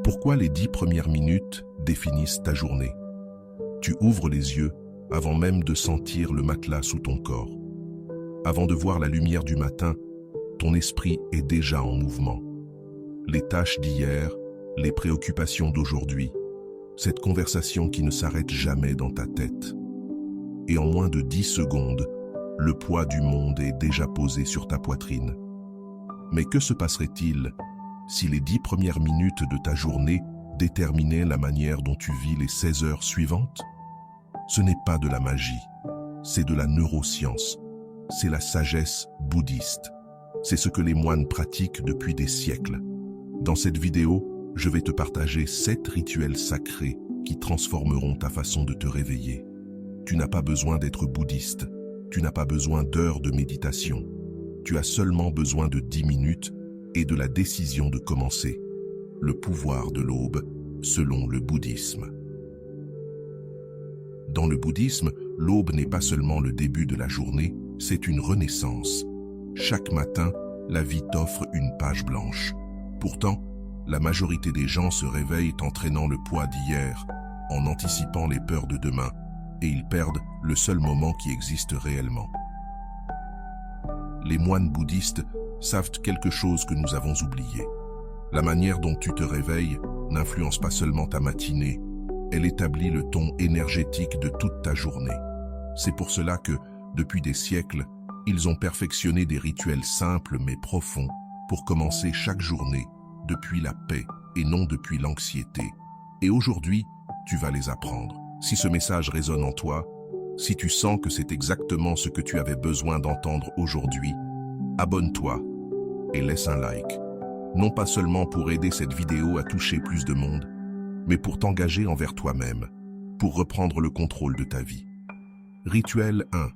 Pourquoi les 10 premières minutes définissent ta journée? Tu ouvres les yeux avant même de sentir le matelas sous ton corps. Avant de voir la lumière du matin, ton esprit est déjà en mouvement. Les tâches d'hier, les préoccupations d'aujourd'hui, cette conversation qui ne s'arrête jamais dans ta tête. Et en moins de 10 secondes, le poids du monde est déjà posé sur ta poitrine. Mais que se passerait-il si les 10 premières minutes de ta journée déterminaient la manière dont tu vis les 16 heures suivantes? Ce n'est pas de la magie, c'est de la neuroscience, c'est la sagesse bouddhiste. C'est ce que les moines pratiquent depuis des siècles. Dans cette vidéo, je vais te partager 7 rituels sacrés qui transformeront ta façon de te réveiller. Tu n'as pas besoin d'être bouddhiste, tu n'as pas besoin d'heures de méditation. Tu as seulement besoin de 10 minutes et de la décision de commencer. Le pouvoir de l'aube, selon le bouddhisme. Dans le bouddhisme, l'aube n'est pas seulement le début de la journée, c'est une renaissance. Chaque matin, la vie t'offre une page blanche. Pourtant, la majorité des gens se réveillent en traînant le poids d'hier, en anticipant les peurs de demain, et ils perdent le seul moment qui existe réellement. Les moines bouddhistes savent quelque chose que nous avons oublié. La manière dont tu te réveilles n'influence pas seulement ta matinée, elle établit le ton énergétique de toute ta journée. C'est pour cela que, depuis des siècles, ils ont perfectionné des rituels simples mais profonds pour commencer chaque journée depuis la paix et non depuis l'anxiété. Et aujourd'hui, tu vas les apprendre. Si ce message résonne en toi, si tu sens que c'est exactement ce que tu avais besoin d'entendre aujourd'hui, abonne-toi et laisse un like. Non pas seulement pour aider cette vidéo à toucher plus de monde, mais pour t'engager envers toi-même, pour reprendre le contrôle de ta vie. Rituel 1.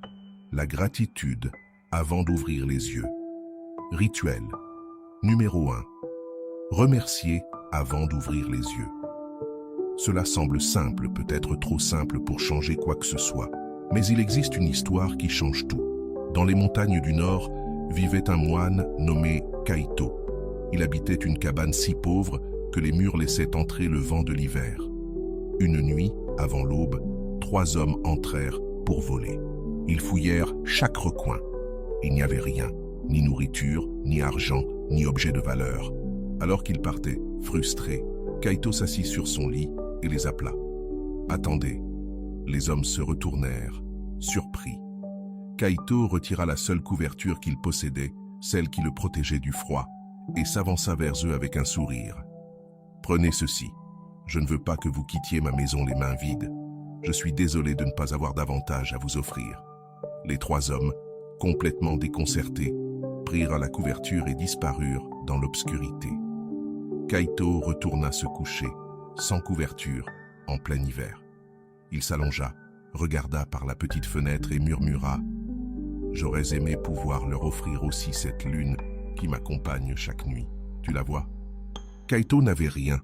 La gratitude avant d'ouvrir les yeux. Rituel numéro 1. Remercier avant d'ouvrir les yeux. Cela semble simple, peut-être trop simple pour changer quoi que ce soit, mais il existe une histoire qui change tout. Dans les montagnes du Nord vivait un moine nommé Kaito. Il habitait une cabane si pauvre que les murs laissaient entrer le vent de l'hiver. Une nuit, avant l'aube, 3 hommes entrèrent pour voler. Ils fouillèrent chaque recoin. Il n'y avait rien, ni nourriture, ni argent, ni objet de valeur. Alors qu'ils partaient, frustrés, Kaito s'assit sur son lit et les appela. « Attendez !» Les hommes se retournèrent, surpris. Kaito retira la seule couverture qu'il possédait, celle qui le protégeait du froid, et s'avança vers eux avec un sourire. « Prenez ceci. Je ne veux pas que vous quittiez ma maison les mains vides. Je suis désolé de ne pas avoir davantage à vous offrir. » Les 3 hommes, complètement déconcertés, prirent la couverture et disparurent dans l'obscurité. Kaito retourna se coucher, sans couverture, en plein hiver. Il s'allongea, regarda par la petite fenêtre et murmura « J'aurais aimé pouvoir leur offrir aussi cette lune qui m'accompagne chaque nuit. Tu la vois ?» Kaito n'avait rien,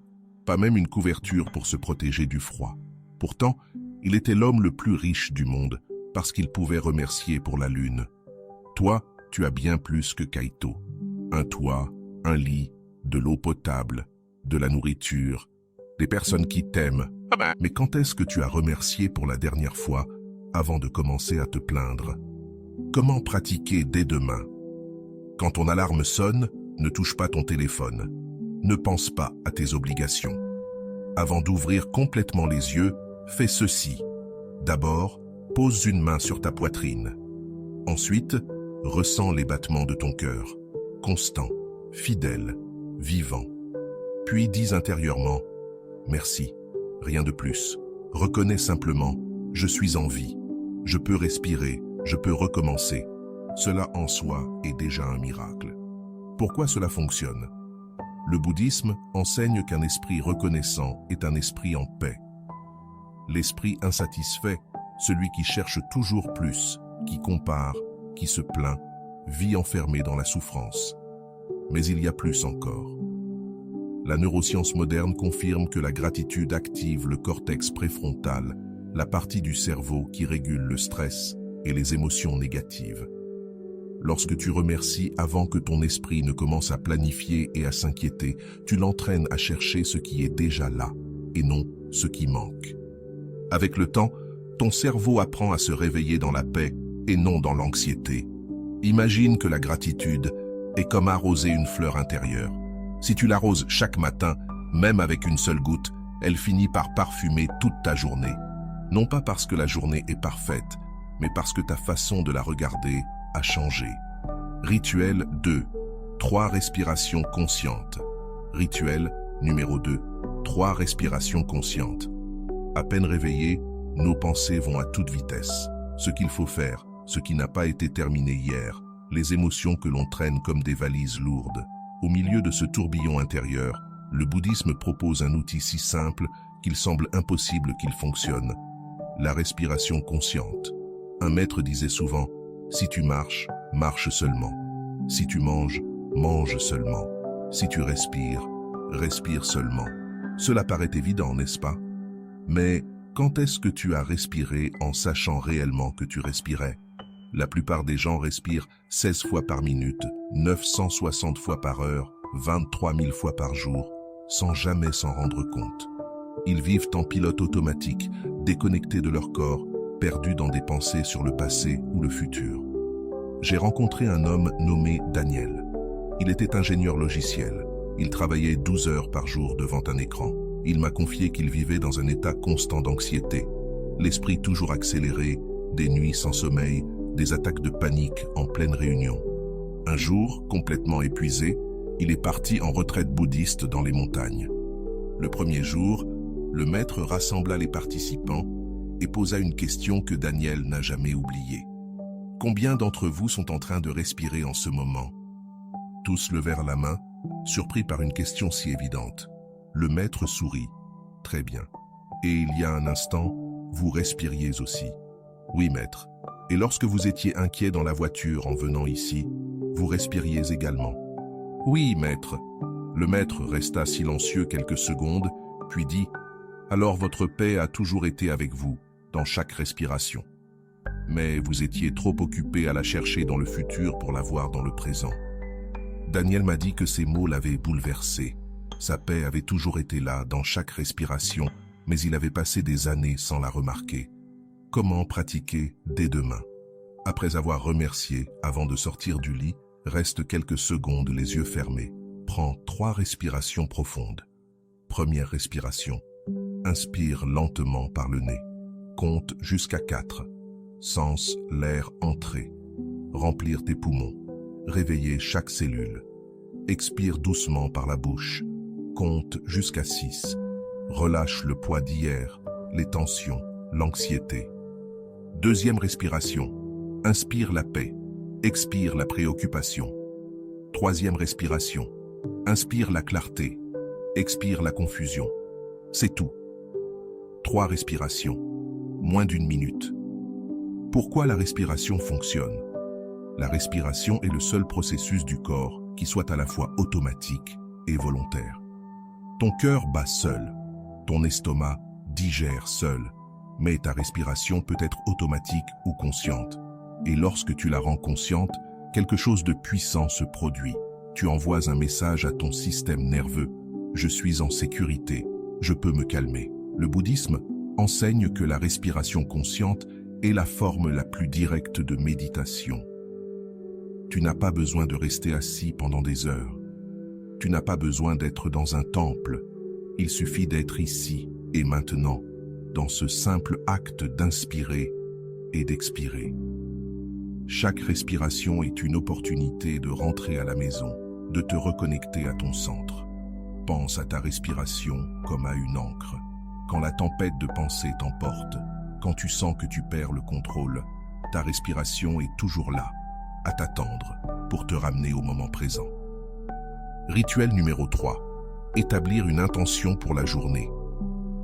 pas même une couverture pour se protéger du froid. Pourtant, il était l'homme le plus riche du monde, parce qu'il pouvait remercier pour la lune. Toi, tu as bien plus que Kaito. Un toit, un lit, de l'eau potable, de la nourriture, des personnes qui t'aiment. Mais quand est-ce que tu as remercié pour la dernière fois avant de commencer à te plaindre? Comment pratiquer dès demain? Quand ton alarme sonne, ne touche pas ton téléphone. Ne pense pas à tes obligations. Avant d'ouvrir complètement les yeux, fais ceci. D'abord, pose une main sur ta poitrine. Ensuite, ressens les battements de ton cœur, constant, fidèle, vivant. Puis dis intérieurement « Merci ». Rien de plus. Reconnais simplement « Je suis en vie. Je peux respirer. Je peux recommencer ». Cela en soi est déjà un miracle. Pourquoi cela fonctionne? Le bouddhisme enseigne qu'un esprit reconnaissant est un esprit en paix. L'esprit insatisfait, celui qui cherche toujours plus, qui compare, qui se plaint, vit enfermé dans la souffrance. Mais il y a plus encore. La neuroscience moderne confirme que la gratitude active le cortex préfrontal, la partie du cerveau qui régule le stress et les émotions négatives. Lorsque tu remercies avant que ton esprit ne commence à planifier et à s'inquiéter, tu l'entraînes à chercher ce qui est déjà là et non ce qui manque. Avec le temps, ton cerveau apprend à se réveiller dans la paix et non dans l'anxiété. Imagine que la gratitude est comme arroser une fleur intérieure. Si tu l'arroses chaque matin, même avec une seule goutte, elle finit par parfumer toute ta journée. Non pas parce que la journée est parfaite, mais parce que ta façon de la regarder a changé. Rituel 2. 3 respirations conscientes. Rituel numéro 2. 3 respirations conscientes. À peine réveillés, nos pensées vont à toute vitesse. Ce qu'il faut faire, ce qui n'a pas été terminé hier, les émotions que l'on traîne comme des valises lourdes. Au milieu de ce tourbillon intérieur, le bouddhisme propose un outil si simple qu'il semble impossible qu'il fonctionne. La respiration consciente. Un maître disait souvent, « Si tu marches, marche seulement. Si tu manges, mange seulement. Si tu respires, respire seulement. » Cela paraît évident, n'est-ce pas? Mais quand est-ce que tu as respiré en sachant réellement que tu respirais? La plupart des gens respirent 16 fois par minute, 960 fois par heure, 23 000 fois par jour, sans jamais s'en rendre compte. Ils vivent en pilote automatique, déconnectés de leur corps, perdus dans des pensées sur le passé ou le futur. J'ai rencontré un homme nommé Daniel. Il était ingénieur logiciel. Il travaillait 12 heures par jour devant un écran. Il m'a confié qu'il vivait dans un état constant d'anxiété. L'esprit toujours accéléré, des nuits sans sommeil, des attaques de panique en pleine réunion. Un jour, complètement épuisé, il est parti en retraite bouddhiste dans les montagnes. Le premier jour, le maître rassembla les participants et posa une question que Daniel n'a jamais oubliée. Combien d'entre vous sont en train de respirer en ce moment? Tous levèrent la main, surpris par une question si évidente. Le maître sourit. Très bien. Et il y a un instant, vous respiriez aussi. Oui, maître. Et lorsque vous étiez inquiet dans la voiture en venant ici, vous respiriez également. Oui, maître. Le maître resta silencieux quelques secondes, puis dit « Alors votre paix a toujours été avec vous, dans chaque respiration. Mais vous étiez trop occupé à la chercher dans le futur pour la voir dans le présent. » Daniel m'a dit que ces mots l'avaient bouleversé. Sa paix avait toujours été là, dans chaque respiration, mais il avait passé des années sans la remarquer. Comment pratiquer dès demain? Après avoir remercié, avant de sortir du lit, reste quelques secondes les yeux fermés. Prends 3 respirations profondes. Première respiration. Inspire lentement par le nez. Compte jusqu'à 4. Sens l'air entrer. Remplir tes poumons. Réveiller chaque cellule. Expire doucement par la bouche. Compte jusqu'à 6. Relâche le poids d'hier, les tensions, l'anxiété. Deuxième respiration. Inspire la paix. Expire la préoccupation. Troisième respiration. Inspire la clarté. Expire la confusion. C'est tout. 3 respirations. Moins d'1 minute. Pourquoi la respiration fonctionne? La respiration est le seul processus du corps qui soit à la fois automatique et volontaire. Ton cœur bat seul, ton estomac digère seul, mais ta respiration peut être automatique ou consciente. Et lorsque tu la rends consciente, quelque chose de puissant se produit. Tu envoies un message à ton système nerveux. Je suis en sécurité, je peux me calmer. Le bouddhisme enseigne que la respiration consciente est la forme la plus directe de méditation. Tu n'as pas besoin de rester assis pendant des heures. Tu n'as pas besoin d'être dans un temple. Il suffit d'être ici et maintenant, dans ce simple acte d'inspirer et d'expirer. Chaque respiration est une opportunité de rentrer à la maison, de te reconnecter à ton centre. Pense à ta respiration comme à une ancre. Quand la tempête de pensée t'emporte, quand tu sens que tu perds le contrôle, ta respiration est toujours là, à t'attendre, pour te ramener au moment présent. Rituel numéro 3. Établir une intention pour la journée.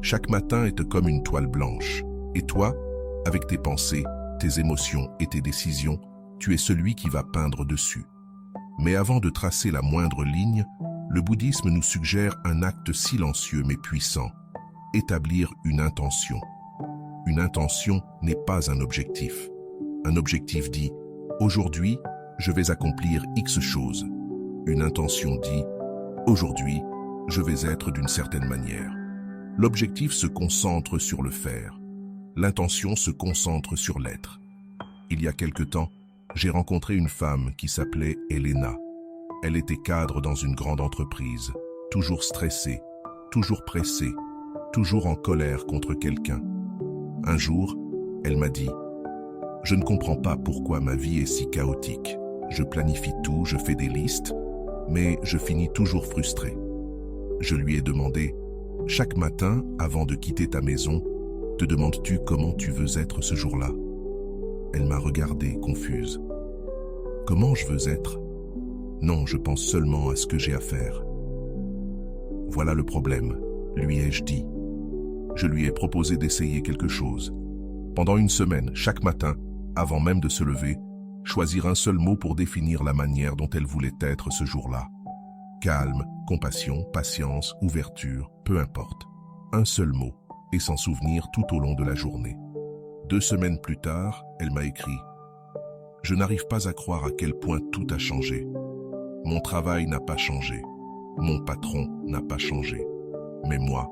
Chaque matin est comme une toile blanche. Et toi, avec tes pensées, tes émotions et tes décisions, tu es celui qui va peindre dessus. Mais avant de tracer la moindre ligne, le bouddhisme nous suggère un acte silencieux mais puissant. Établir une intention. Une intention n'est pas un objectif. Un objectif dit « Aujourd'hui, je vais accomplir X chose. Une intention dit, aujourd'hui, je vais être d'une certaine manière. L'objectif se concentre sur le faire. L'intention se concentre sur l'être. Il y a quelque temps, j'ai rencontré une femme qui s'appelait Elena. Elle était cadre dans une grande entreprise, toujours stressée, toujours pressée, toujours en colère contre quelqu'un. Un jour, elle m'a dit « Je ne comprends pas pourquoi ma vie est si chaotique. Je planifie tout, je fais des listes, mais je finis toujours frustré. » Je lui ai demandé « Chaque matin, avant de quitter ta maison, te demandes-tu comment tu veux être ce jour-là » Elle m'a regardé, confuse. « Comment je veux être ? Non, je pense seulement à ce que j'ai à faire. » Voilà le problème, lui ai-je dit. Je lui ai proposé d'essayer quelque chose. Pendant une semaine, chaque matin, avant même de se lever, choisir un seul mot pour définir la manière dont elle voulait être ce jour-là. Calme, compassion, patience, ouverture, peu importe. Un seul mot, et s'en souvenir tout au long de la journée. 2 semaines plus tard, elle m'a écrit « Je n'arrive pas à croire à quel point tout a changé. Mon travail n'a pas changé. Mon patron n'a pas changé. Mais moi,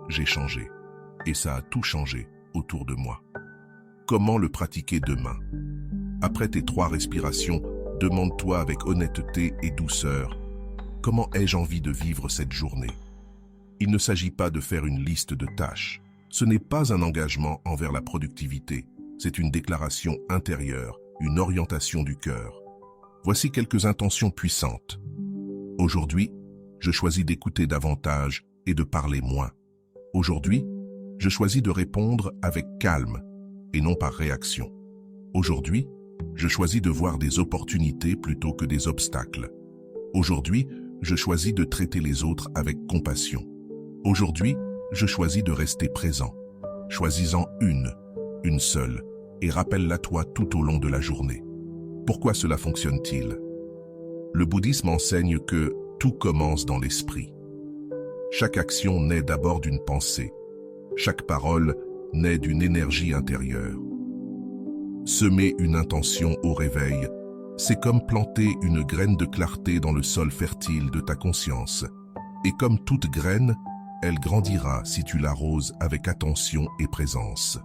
j'ai changé. Et ça a tout changé autour de moi. » Comment le pratiquer demain? Après tes 3 respirations, demande-toi avec honnêteté et douceur « Comment ai-je envie de vivre cette journée ?» Il ne s'agit pas de faire une liste de tâches. Ce n'est pas un engagement envers la productivité. C'est une déclaration intérieure, une orientation du cœur. Voici quelques intentions puissantes. Aujourd'hui, je choisis d'écouter davantage et de parler moins. Aujourd'hui, je choisis de répondre avec calme et non par réaction. Aujourd'hui, je choisis de voir des opportunités plutôt que des obstacles. Aujourd'hui, je choisis de traiter les autres avec compassion. Aujourd'hui, je choisis de rester présent. Choisis-en une seule, et rappelle-la toi tout au long de la journée. Pourquoi cela fonctionne-t-il? Le bouddhisme enseigne que tout commence dans l'esprit. Chaque action naît d'abord d'une pensée. Chaque parole naît d'une énergie intérieure. Semer une intention au réveil, c'est comme planter une graine de clarté dans le sol fertile de ta conscience. Et comme toute graine, elle grandira si tu l'arroses avec attention et présence.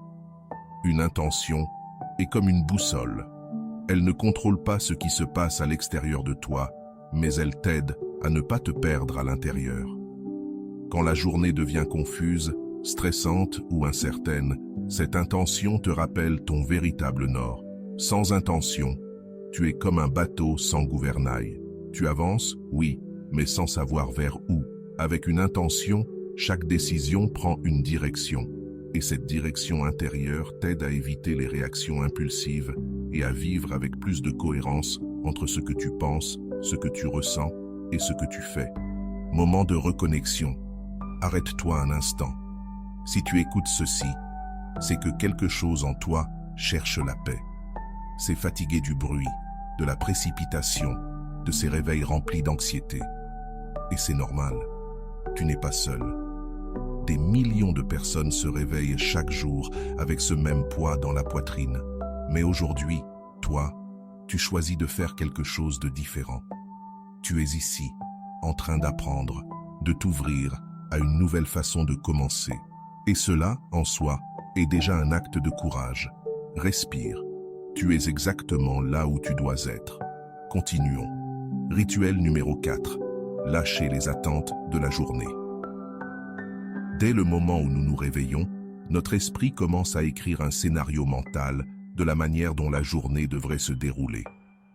Une intention est comme une boussole. Elle ne contrôle pas ce qui se passe à l'extérieur de toi, mais elle t'aide à ne pas te perdre à l'intérieur. Quand la journée devient confuse, stressante ou incertaine, cette intention te rappelle ton véritable nord. Sans intention, tu es comme un bateau sans gouvernail. Tu avances, oui, mais sans savoir vers où. Avec une intention, chaque décision prend une direction. Et cette direction intérieure t'aide à éviter les réactions impulsives et à vivre avec plus de cohérence entre ce que tu penses, ce que tu ressens et ce que tu fais. Moment de reconnexion. Arrête-toi un instant. Si tu écoutes ceci, c'est que quelque chose en toi cherche la paix. C'est fatigué du bruit, de la précipitation, de ces réveils remplis d'anxiété. Et c'est normal. Tu n'es pas seul. Des millions de personnes se réveillent chaque jour avec ce même poids dans la poitrine. Mais aujourd'hui, toi, tu choisis de faire quelque chose de différent. Tu es ici, en train d'apprendre, de t'ouvrir à une nouvelle façon de commencer. Et cela, en soi, est déjà un acte de courage. Respire. Tu es exactement là où tu dois être. Continuons. Rituel numéro 4. Lâcher les attentes de la journée. Dès le moment où nous nous réveillons, notre esprit commence à écrire un scénario mental de la manière dont la journée devrait se dérouler.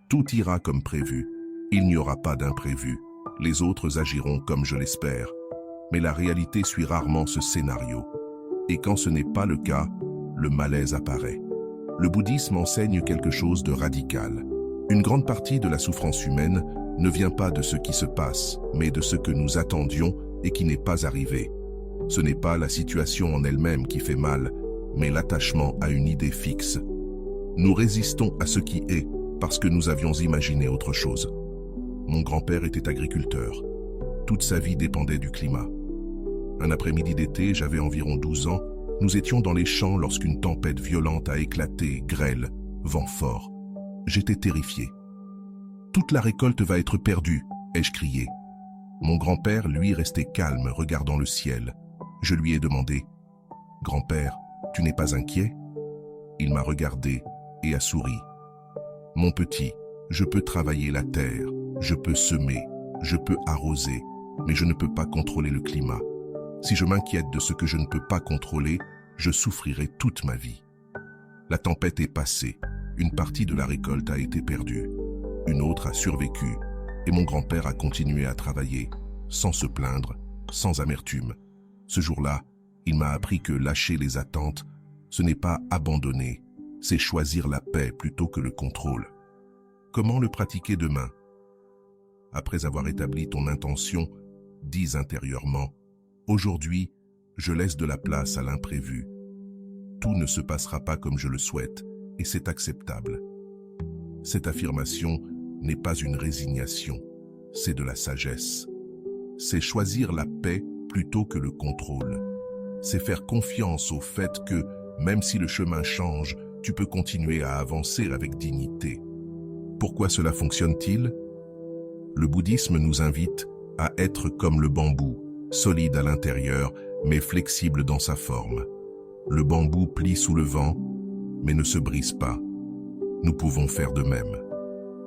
Tout ira comme prévu. Il n'y aura pas d'imprévu. Les autres agiront comme je l'espère. Mais la réalité suit rarement ce scénario. Et quand ce n'est pas le cas, le malaise apparaît. Le bouddhisme enseigne quelque chose de radical. Une grande partie de la souffrance humaine ne vient pas de ce qui se passe, mais de ce que nous attendions et qui n'est pas arrivé. Ce n'est pas la situation en elle-même qui fait mal, mais l'attachement à une idée fixe. Nous résistons à ce qui est parce que nous avions imaginé autre chose. Mon grand-père était agriculteur. Toute sa vie dépendait du climat. Un après-midi d'été, j'avais environ 12 ans, nous étions dans les champs lorsqu'une tempête violente a éclaté, grêle, vent fort. J'étais terrifié. Toute la récolte va être perdue, ai-je crié. Mon grand-père, lui, restait calme, regardant le ciel. Je lui ai demandé, « Grand-père, tu n'es pas inquiet ?» Il m'a regardé et a souri. « Mon petit, je peux travailler la terre, je peux semer, je peux arroser, mais je ne peux pas contrôler le climat. Si je m'inquiète de ce que je ne peux pas contrôler, je souffrirai toute ma vie. » La tempête est passée, une partie de la récolte a été perdue, une autre a survécu, et mon grand-père a continué à travailler, sans se plaindre, sans amertume. Ce jour-là, il m'a appris que lâcher les attentes, ce n'est pas abandonner, c'est choisir la paix plutôt que le contrôle. Comment le pratiquer demain? Après avoir établi ton intention, dis intérieurement, « Aujourd'hui, je laisse de la place à l'imprévu. Tout ne se passera pas comme je le souhaite, et c'est acceptable. » Cette affirmation n'est pas une résignation, c'est de la sagesse. C'est choisir la paix plutôt que le contrôle. C'est faire confiance au fait que, même si le chemin change, tu peux continuer à avancer avec dignité. Pourquoi cela fonctionne-t-il? Le bouddhisme nous invite à être comme le bambou, solide à l'intérieur, mais flexible dans sa forme. Le bambou plie sous le vent, mais ne se brise pas. Nous pouvons faire de même.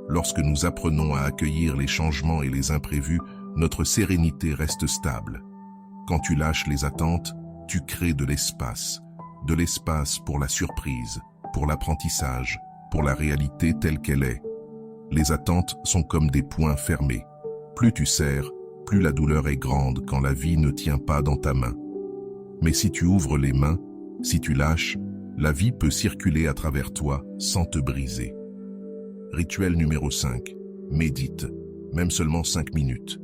Lorsque nous apprenons à accueillir les changements et les imprévus, notre sérénité reste stable. Quand tu lâches les attentes, tu crées de l'espace pour la surprise, pour l'apprentissage, pour la réalité telle qu'elle est. Les attentes sont comme des poings fermés. Plus tu serres, plus la douleur est grande quand la vie ne tient pas dans ta main. Mais si tu ouvres les mains, si tu lâches, la vie peut circuler à travers toi sans te briser. Rituel numéro 5. Médite, même seulement 5 minutes.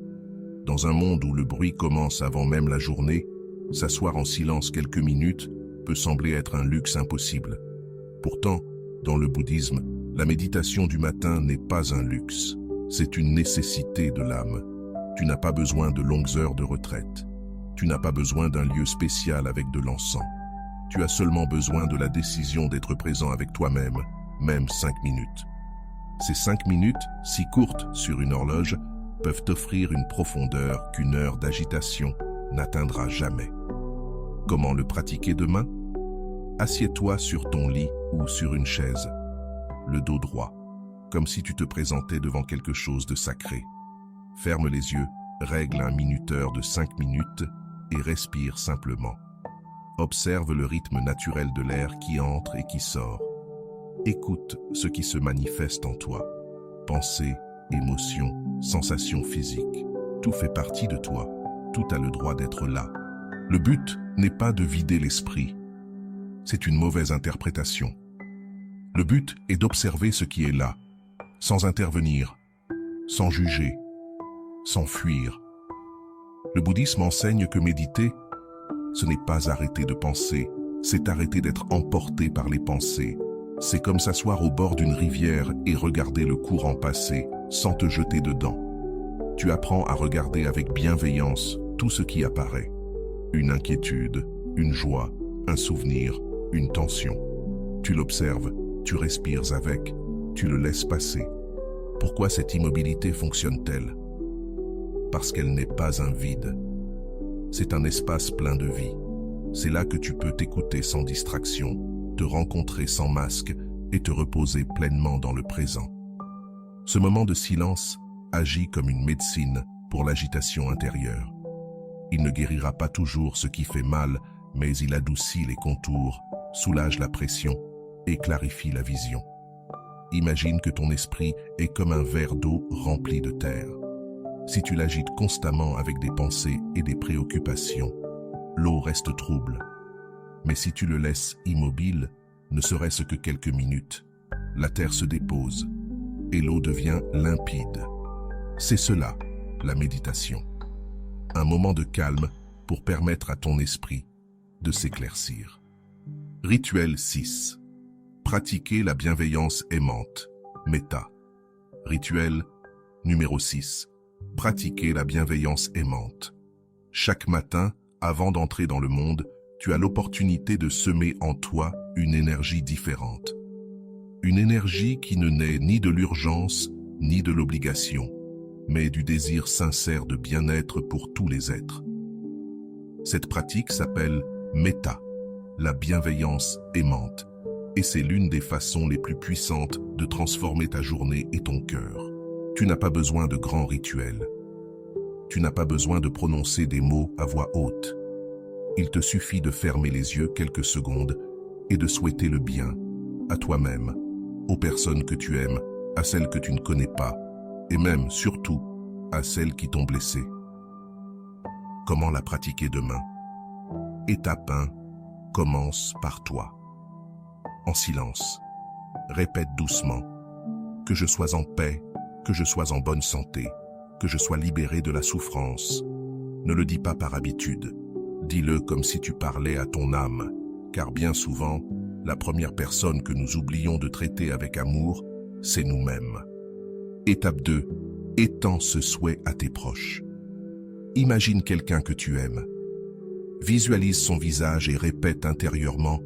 Dans un monde où le bruit commence avant même la journée, s'asseoir en silence quelques minutes peut sembler être un luxe impossible. Pourtant, dans le bouddhisme, la méditation du matin n'est pas un luxe, c'est une nécessité de l'âme. Tu n'as pas besoin de longues heures de retraite. Tu n'as pas besoin d'un lieu spécial avec de l'encens. Tu as seulement besoin de la décision d'être présent avec toi-même, même 5 minutes. Ces 5 minutes, si courtes sur une horloge, peuvent t'offrir une profondeur qu'une heure d'agitation n'atteindra jamais. Comment le pratiquer demain? Assieds-toi sur ton lit ou sur une chaise, le dos droit, comme si tu te présentais devant quelque chose de sacré. Ferme les yeux, règle un minuteur de 5 minutes et respire simplement. Observe le rythme naturel de l'air qui entre et qui sort. Écoute ce qui se manifeste en toi. Pensées, émotions, sensations physiques. Tout fait partie de toi. Tout a le droit d'être là. Le but n'est pas de vider l'esprit. C'est une mauvaise interprétation. Le but est d'observer ce qui est là, sans intervenir, sans juger, sans fuir. Le bouddhisme enseigne que méditer, ce n'est pas arrêter de penser, c'est arrêter d'être emporté par les pensées. C'est comme s'asseoir au bord d'une rivière et regarder le courant passer sans te jeter dedans. Tu apprends à regarder avec bienveillance tout ce qui apparaît. Une inquiétude, une joie, un souvenir, une tension. Tu l'observes, tu respires avec, tu le laisses passer. Pourquoi cette immobilité fonctionne-t-elle? Parce qu'elle n'est pas un vide. C'est un espace plein de vie. C'est là que tu peux t'écouter sans distraction, te rencontrer sans masque et te reposer pleinement dans le présent. Ce moment de silence agit comme une médecine pour l'agitation intérieure. Il ne guérira pas toujours ce qui fait mal, mais il adoucit les contours, soulage la pression et clarifie la vision. Imagine que ton esprit est comme un verre d'eau rempli de terre. Si tu l'agites constamment avec des pensées et des préoccupations, l'eau reste trouble. Mais si tu le laisses immobile, ne serait-ce que quelques minutes, la terre se dépose et l'eau devient limpide. C'est cela, la méditation. Un moment de calme pour permettre à ton esprit de s'éclaircir. Rituel 6. Pratiquer la bienveillance aimante. Méta. Rituel numéro 6. Pratiquer la bienveillance aimante. Chaque matin, avant d'entrer dans le monde, tu as l'opportunité de semer en toi une énergie différente. Une énergie qui ne naît ni de l'urgence, ni de l'obligation, mais du désir sincère de bien-être pour tous les êtres. Cette pratique s'appelle Metta, la bienveillance aimante, et c'est l'une des façons les plus puissantes de transformer ta journée et ton cœur. Tu n'as pas besoin de grands rituels. Tu n'as pas besoin de prononcer des mots à voix haute. Il te suffit de fermer les yeux quelques secondes et de souhaiter le bien à toi-même, aux personnes que tu aimes, à celles que tu ne connais pas, et même, surtout, à celles qui t'ont blessé. Comment la pratiquer demain? Étape 1. Commence par toi. En silence. Répète doucement. Que je sois en paix, que je sois en bonne santé, que je sois libéré de la souffrance. Ne le dis pas par habitude. Dis-le comme si tu parlais à ton âme, car bien souvent, la première personne que nous oublions de traiter avec amour, c'est nous-mêmes. Étape 2. Étends ce souhait à tes proches. Imagine quelqu'un que tu aimes. Visualise son visage et répète intérieurement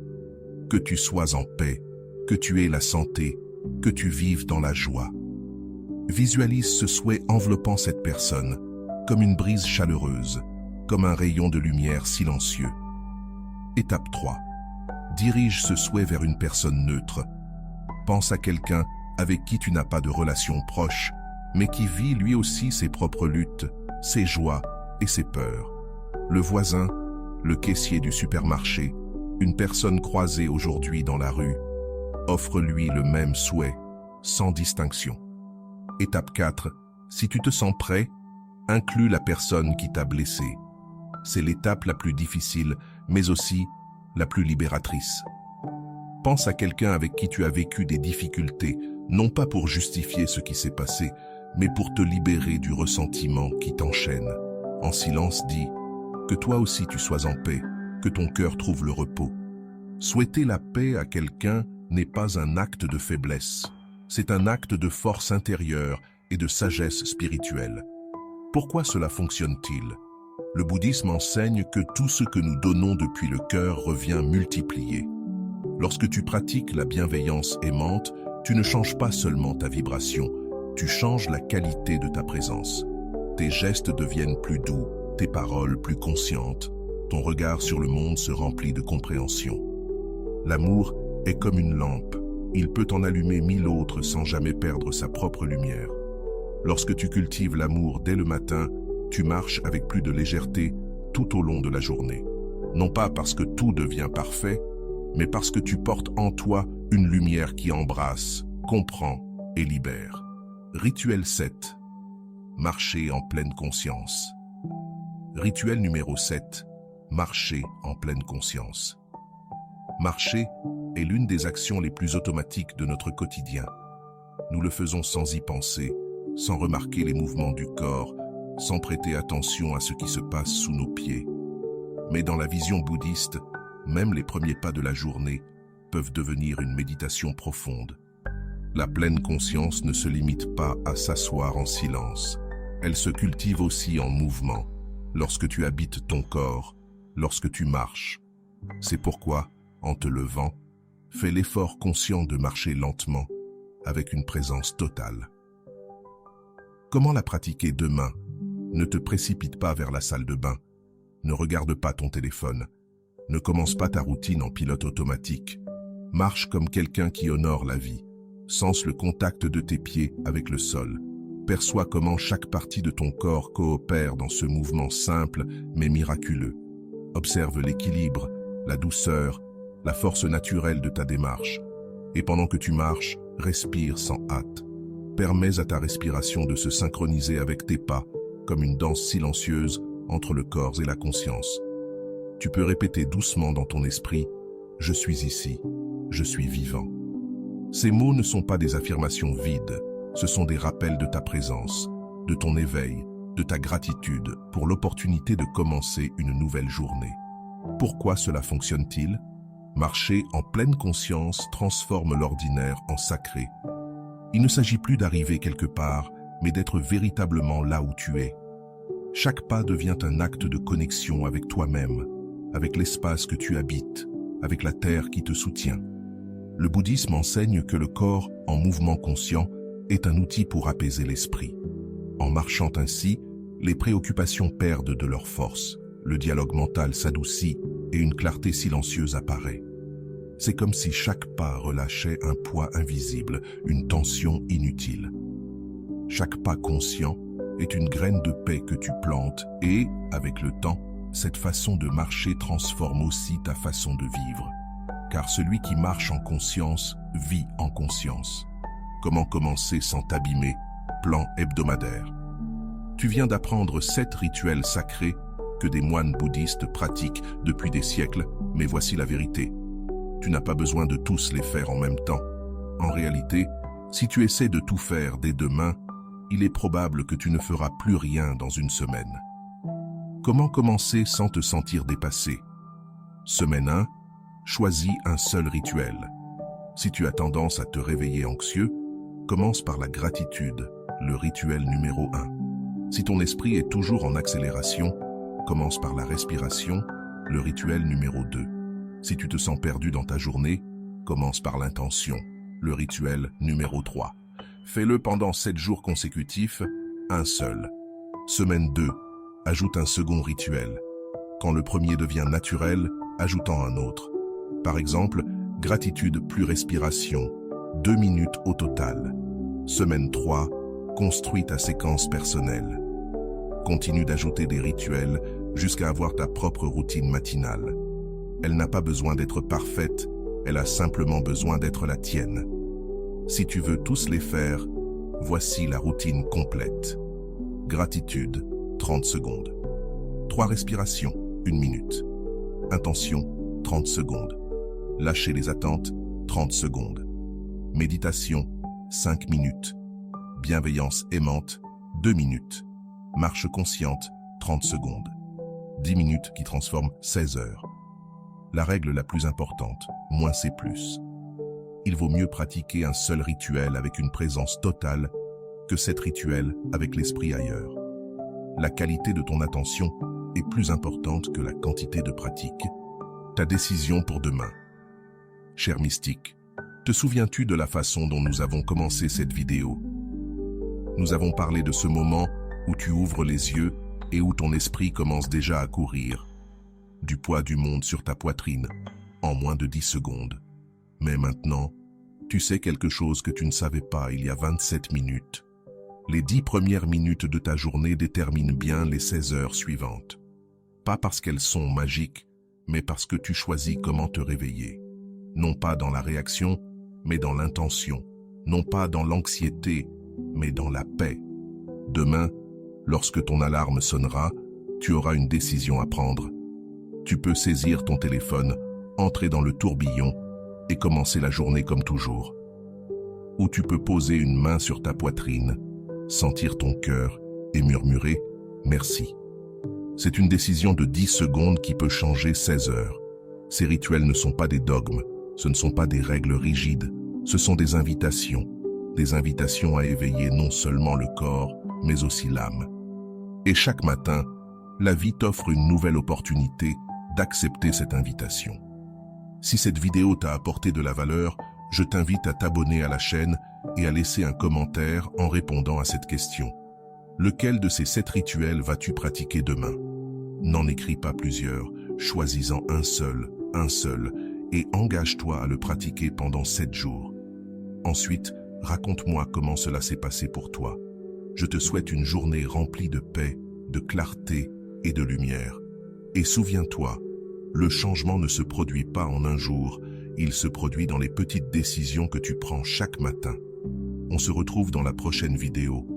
que tu sois en paix, que tu aies la santé, que tu vives dans la joie. Visualise ce souhait enveloppant cette personne, comme une brise chaleureuse, comme un rayon de lumière silencieux. Étape 3. Dirige ce souhait vers une personne neutre. Pense à quelqu'un avec qui tu n'as pas de relation proche, mais qui vit lui aussi ses propres luttes, ses joies et ses peurs. Le voisin, le caissier du supermarché, une personne croisée aujourd'hui dans la rue, offre-lui le même souhait, sans distinction. Étape 4. Si tu te sens prêt, inclus la personne qui t'a blessé. C'est l'étape la plus difficile, mais aussi la plus libératrice. Pense à quelqu'un avec qui tu as vécu des difficultés, non pas pour justifier ce qui s'est passé, mais pour te libérer du ressentiment qui t'enchaîne. En silence, dis que toi aussi tu sois en paix, que ton cœur trouve le repos. Souhaiter la paix à quelqu'un n'est pas un acte de faiblesse. C'est un acte de force intérieure et de sagesse spirituelle. Pourquoi cela fonctionne-t-il? Le bouddhisme enseigne que tout ce que nous donnons depuis le cœur revient multiplié. Lorsque tu pratiques la bienveillance aimante, tu ne changes pas seulement ta vibration, tu changes la qualité de ta présence. Tes gestes deviennent plus doux, tes paroles plus conscientes, ton regard sur le monde se remplit de compréhension. L'amour est comme une lampe. Il peut en allumer 1000 autres sans jamais perdre sa propre lumière. Lorsque tu cultives l'amour dès le matin, tu marches avec plus de légèreté tout au long de la journée. Non pas parce que tout devient parfait, mais parce que tu portes en toi une lumière qui embrasse, comprend et libère. Rituel 7. Marcher en pleine conscience. Rituel numéro 7. Marcher en pleine conscience. Marcher est l'une des actions les plus automatiques de notre quotidien. Nous le faisons sans y penser, sans remarquer les mouvements du corps, sans prêter attention à ce qui se passe sous nos pieds. Mais dans la vision bouddhiste, même les premiers pas de la journée peuvent devenir une méditation profonde. La pleine conscience ne se limite pas à s'asseoir en silence. Elle se cultive aussi en mouvement, lorsque tu habites ton corps, lorsque tu marches. C'est pourquoi, en te levant, fais l'effort conscient de marcher lentement, avec une présence totale. Comment la pratiquer demain? Ne te précipite pas vers la salle de bain. Ne regarde pas ton téléphone. Ne commence pas ta routine en pilote automatique. Marche comme quelqu'un qui honore la vie. Sens le contact de tes pieds avec le sol. Perçois comment chaque partie de ton corps coopère dans ce mouvement simple mais miraculeux. Observe l'équilibre, la douceur, la force naturelle de ta démarche. Et pendant que tu marches, respire sans hâte. Permets à ta respiration de se synchroniser avec tes pas, comme une danse silencieuse entre le corps et la conscience. Tu peux répéter doucement dans ton esprit « Je suis ici, je suis vivant ». Ces mots ne sont pas des affirmations vides, ce sont des rappels de ta présence, de ton éveil, de ta gratitude pour l'opportunité de commencer une nouvelle journée. Pourquoi cela fonctionne-t-il? Marcher en pleine conscience transforme l'ordinaire en sacré. Il ne s'agit plus d'arriver quelque part, mais d'être véritablement là où tu es. Chaque pas devient un acte de connexion avec toi-même, avec l'espace que tu habites, avec la terre qui te soutient. Le bouddhisme enseigne que le corps, en mouvement conscient, est un outil pour apaiser l'esprit. En marchant ainsi, les préoccupations perdent de leur force, le dialogue mental s'adoucit et une clarté silencieuse apparaît. C'est comme si chaque pas relâchait un poids invisible, une tension inutile. Chaque pas conscient est une graine de paix que tu plantes et, avec le temps, cette façon de marcher transforme aussi ta façon de vivre. Car celui qui marche en conscience vit en conscience. Comment commencer sans t'abîmer? Plan hebdomadaire. Tu viens d'apprendre 7 rituels sacrés que des moines bouddhistes pratiquent depuis des siècles, mais voici la vérité. Tu n'as pas besoin de tous les faire en même temps. En réalité, si tu essaies de tout faire dès demain, il est probable que tu ne feras plus rien dans une semaine. Comment commencer sans te sentir dépassé? Semaine 1, choisis un seul rituel. Si tu as tendance à te réveiller anxieux, commence par la gratitude, le rituel numéro 1. Si ton esprit est toujours en accélération, commence par la respiration, le rituel numéro 2. Si tu te sens perdu dans ta journée, commence par l'intention, le rituel numéro 3. Fais-le pendant 7 jours consécutifs, un seul. Semaine 2, ajoute un second rituel. Quand le premier devient naturel, ajoutant un autre. Par exemple, gratitude plus respiration, 2 minutes au total. Semaine 3, construis ta séquence personnelle. Continue d'ajouter des rituels jusqu'à avoir ta propre routine matinale. Elle n'a pas besoin d'être parfaite, elle a simplement besoin d'être la tienne. Si tu veux tous les faire, voici la routine complète. Gratitude, 30 secondes. 3 respirations, 1 minute. Intention, 30 secondes. Lâcher les attentes, 30 secondes. Méditation, 5 minutes. Bienveillance aimante, 2 minutes. Marche consciente, 30 secondes. 10 minutes qui transforment 16 heures. La règle la plus importante, moins c'est plus. Il vaut mieux pratiquer un seul rituel avec une présence totale que 7 rituels avec l'esprit ailleurs. La qualité de ton attention est plus importante que la quantité de pratique. Ta décision pour demain. Cher mystique, te souviens-tu de la façon dont nous avons commencé cette vidéo? Nous avons parlé de ce moment où tu ouvres les yeux et où ton esprit commence déjà à courir. Du poids du monde sur ta poitrine, en moins de 10 secondes. Mais maintenant, tu sais quelque chose que tu ne savais pas il y a 27 minutes. Les 10 premières minutes de ta journée déterminent bien les 16 heures suivantes. Pas parce qu'elles sont magiques, mais parce que tu choisis comment te réveiller. Non pas dans la réaction, mais dans l'intention. Non pas dans l'anxiété, mais dans la paix. Demain, lorsque ton alarme sonnera, tu auras une décision à prendre. Tu peux saisir ton téléphone, entrer dans le tourbillon et commencer la journée comme toujours. Ou tu peux poser une main sur ta poitrine, sentir ton cœur et murmurer « merci ». C'est une décision de 10 secondes qui peut changer 16 heures. Ces rituels ne sont pas des dogmes, ce ne sont pas des règles rigides, ce sont des invitations à éveiller non seulement le corps, mais aussi l'âme. Et chaque matin, la vie t'offre une nouvelle opportunité d'accepter cette invitation. Si cette vidéo t'a apporté de la valeur, je t'invite à t'abonner à la chaîne et à laisser un commentaire en répondant à cette question. Lequel de ces 7 rituels vas-tu pratiquer demain? N'en écris pas plusieurs, choisis-en un seul, et engage-toi à le pratiquer pendant 7 jours. Ensuite, raconte-moi comment cela s'est passé pour toi. Je te souhaite une journée remplie de paix, de clarté et de lumière. Et souviens-toi, le changement ne se produit pas en un jour, il se produit dans les petites décisions que tu prends chaque matin. On se retrouve dans la prochaine vidéo.